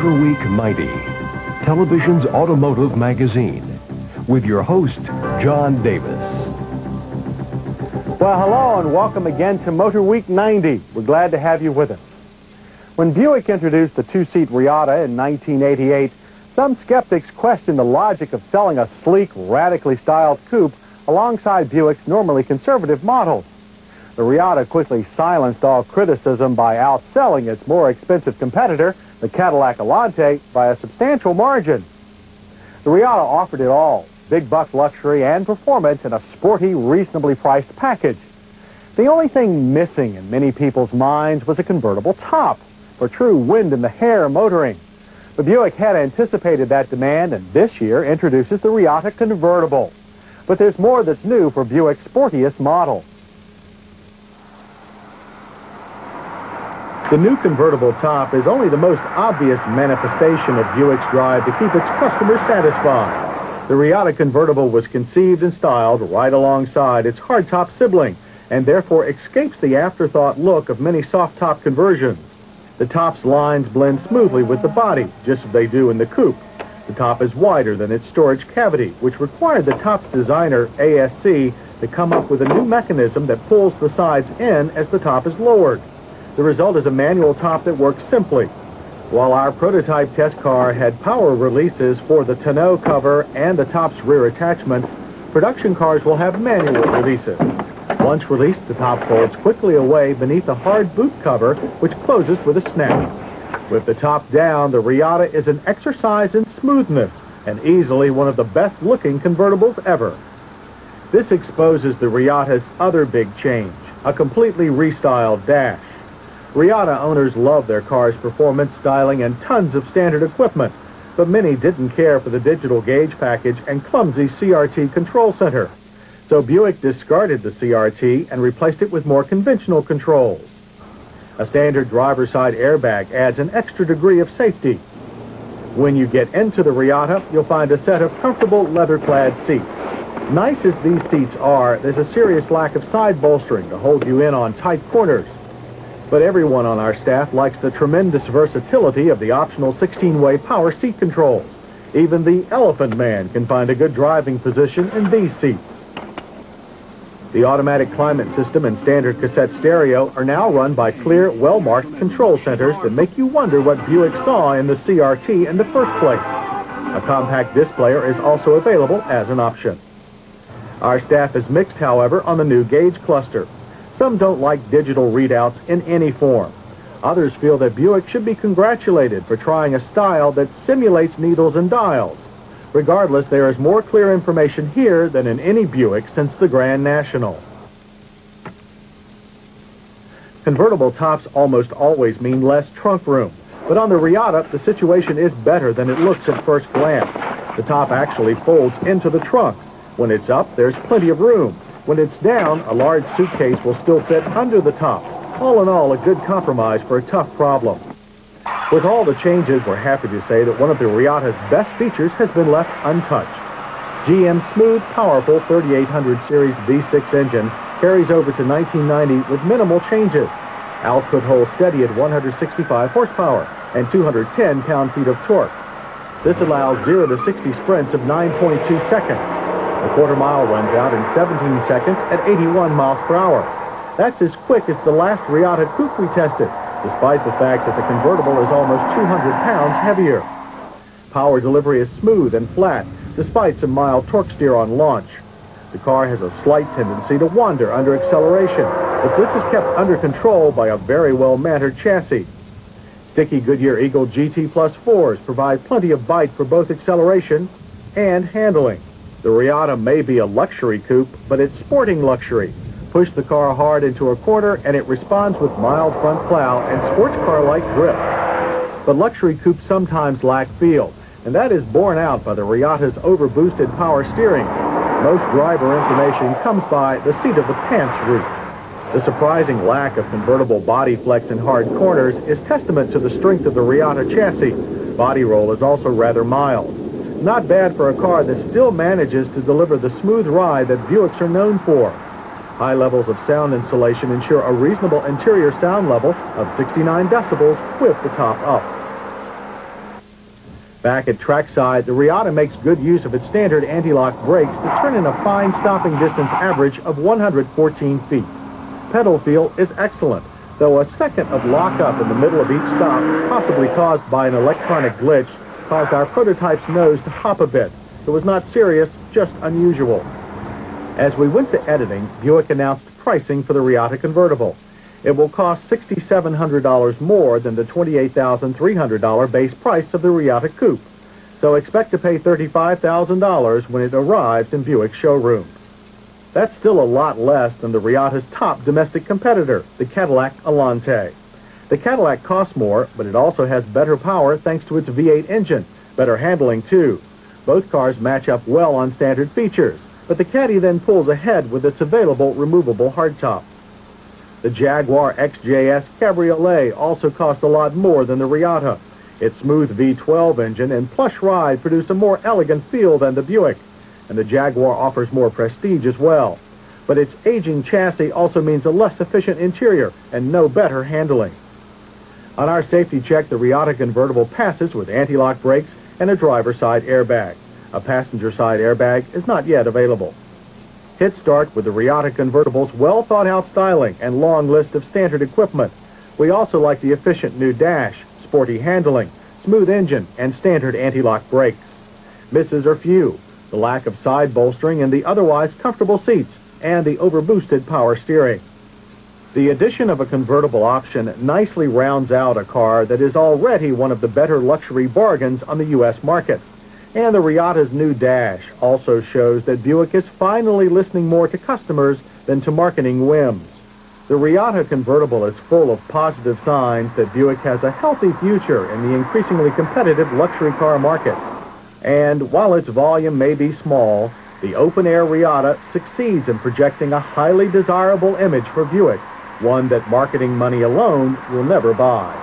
Motor Week 90, television's automotive magazine, with your host, John Davis. Well, hello and welcome again to Motor Week 90. We're glad to have you with us. When Buick introduced the two-seat Reatta in 1988, some skeptics questioned the logic of selling a sleek, radically styled coupe alongside Buick's normally conservative models. The Reatta quickly silenced all criticism by outselling its more expensive competitor, the Cadillac Elante, by a substantial margin. The Reatta offered it all: big buck luxury and performance in a sporty, reasonably priced package. The only thing missing in many people's minds was a convertible top for true wind-in-the-hair motoring. But Buick had anticipated that demand and this year introduces the Reatta Convertible. But there's more that's new for Buick's sportiest model. The new convertible top is only the most obvious manifestation of Buick's drive to keep its customers satisfied. The Reatta Convertible was conceived and styled right alongside its hardtop sibling, and therefore escapes the afterthought look of many soft-top conversions. The top's lines blend smoothly with the body, just as they do in the coupe. The top is wider than its storage cavity, which required the top's designer, ASC, to come up with a new mechanism that pulls the sides in as the top is lowered. The result is a manual top that works simply. While our prototype test car had power releases for the tonneau cover and the top's rear attachment, production cars will have manual releases. Once released, the top folds quickly away beneath a hard boot cover, which closes with a snap. With the top down, the Reatta is an exercise in smoothness and easily one of the best-looking convertibles ever. This exposes the Reatta's other big change, a completely restyled dash. Reatta owners love their car's performance, styling, and tons of standard equipment, but many didn't care for the digital gauge package and clumsy CRT control center. So Buick discarded the CRT and replaced it with more conventional controls. A standard driver's side airbag adds an extra degree of safety. When you get into the Reatta, you'll find a set of comfortable leather-clad seats. Nice as these seats are, there's a serious lack of side bolstering to hold you in on tight corners. But everyone on our staff likes the tremendous versatility of the optional 16-way power seat controls. Even the elephant man can find a good driving position in these seats. The automatic climate system and standard cassette stereo are now run by clear, well-marked control centers that make you wonder what Buick saw in the CRT in the first place. A compact disc player is also available as an option. Our staff is mixed, however, on the new gauge cluster. Some don't like digital readouts in any form. Others feel that Buick should be congratulated for trying a style that simulates needles and dials. Regardless, there is more clear information here than in any Buick since the Grand National. Convertible tops almost always mean less trunk room, but on the Reatta, the situation is better than it looks at first glance. The top actually folds into the trunk. When it's up, there's plenty of room. When it's down, a large suitcase will still fit under the top. All in all, a good compromise for a tough problem. With all the changes, we're happy to say that one of the Reatta's best features has been left untouched. GM's smooth, powerful 3800 series V6 engine carries over to 1990 with minimal changes. Output holds steady at 165 horsepower and 210 pound-feet of torque. This allows 0 to 60 sprints of 9.2 seconds. A quarter mile runs out in 17 seconds at 81 miles per hour. That's as quick as the last Reatta coupe we tested, despite the fact that the convertible is almost 200 pounds heavier. Power delivery is smooth and flat, despite some mild torque steer on launch. The car has a slight tendency to wander under acceleration, but this is kept under control by a very well-mannered chassis. Sticky Goodyear Eagle GT Plus 4s provide plenty of bite for both acceleration and handling. The Reatta may be a luxury coupe, but it's sporting luxury. Push the car hard into a corner and it responds with mild front plow and sports car-like grip. But luxury coupes sometimes lack feel, and that is borne out by the Reatta's over-boosted power steering. Most driver information comes by the seat of the pants route. The surprising lack of convertible body flex in hard corners is testament to the strength of the Reatta chassis. Body roll is also rather mild. Not bad for a car that still manages to deliver the smooth ride that Buicks are known for. High levels of sound insulation ensure a reasonable interior sound level of 69 decibels with the top up. Back at trackside, the Reatta makes good use of its standard anti-lock brakes to turn in a fine stopping distance average of 114 feet. Pedal feel is excellent, though a second of lockup in the middle of each stop, possibly caused by an electronic glitch, caused our prototype's nose to hop a bit. It was not serious, just unusual. As we went to editing, Buick announced pricing for the Reatta Convertible. It will cost $6,700 more than the $28,300 base price of the Reatta Coupe. So expect to pay $35,000 when it arrives in Buick showrooms. That's still a lot less than the Reatta's top domestic competitor, the Cadillac Alante. The Cadillac costs more, but it also has better power thanks to its V8 engine, better handling too. Both cars match up well on standard features, but the Caddy then pulls ahead with its available removable hardtop. The Jaguar XJS Cabriolet also cost a lot more than the Reatta. Its smooth V12 engine and plush ride produce a more elegant feel than the Buick, and the Jaguar offers more prestige as well. But its aging chassis also means a less efficient interior and no better handling. On our safety check, the Reatta Convertible passes with anti-lock brakes and a driver's side airbag. A passenger side airbag is not yet available. Hit start with the Reatta Convertible's well-thought-out styling and long list of standard equipment. We also like the efficient new dash, sporty handling, smooth engine, and standard anti-lock brakes. Misses are few: the lack of side bolstering and the otherwise comfortable seats, and the overboosted power steering. The addition of a convertible option nicely rounds out a car that is already one of the better luxury bargains on the U.S. market. And the Reatta's new dash also shows that Buick is finally listening more to customers than to marketing whims. The Reatta Convertible is full of positive signs that Buick has a healthy future in the increasingly competitive luxury car market. And while its volume may be small, the open-air Reatta succeeds in projecting a highly desirable image for Buick, one that marketing money alone will never buy.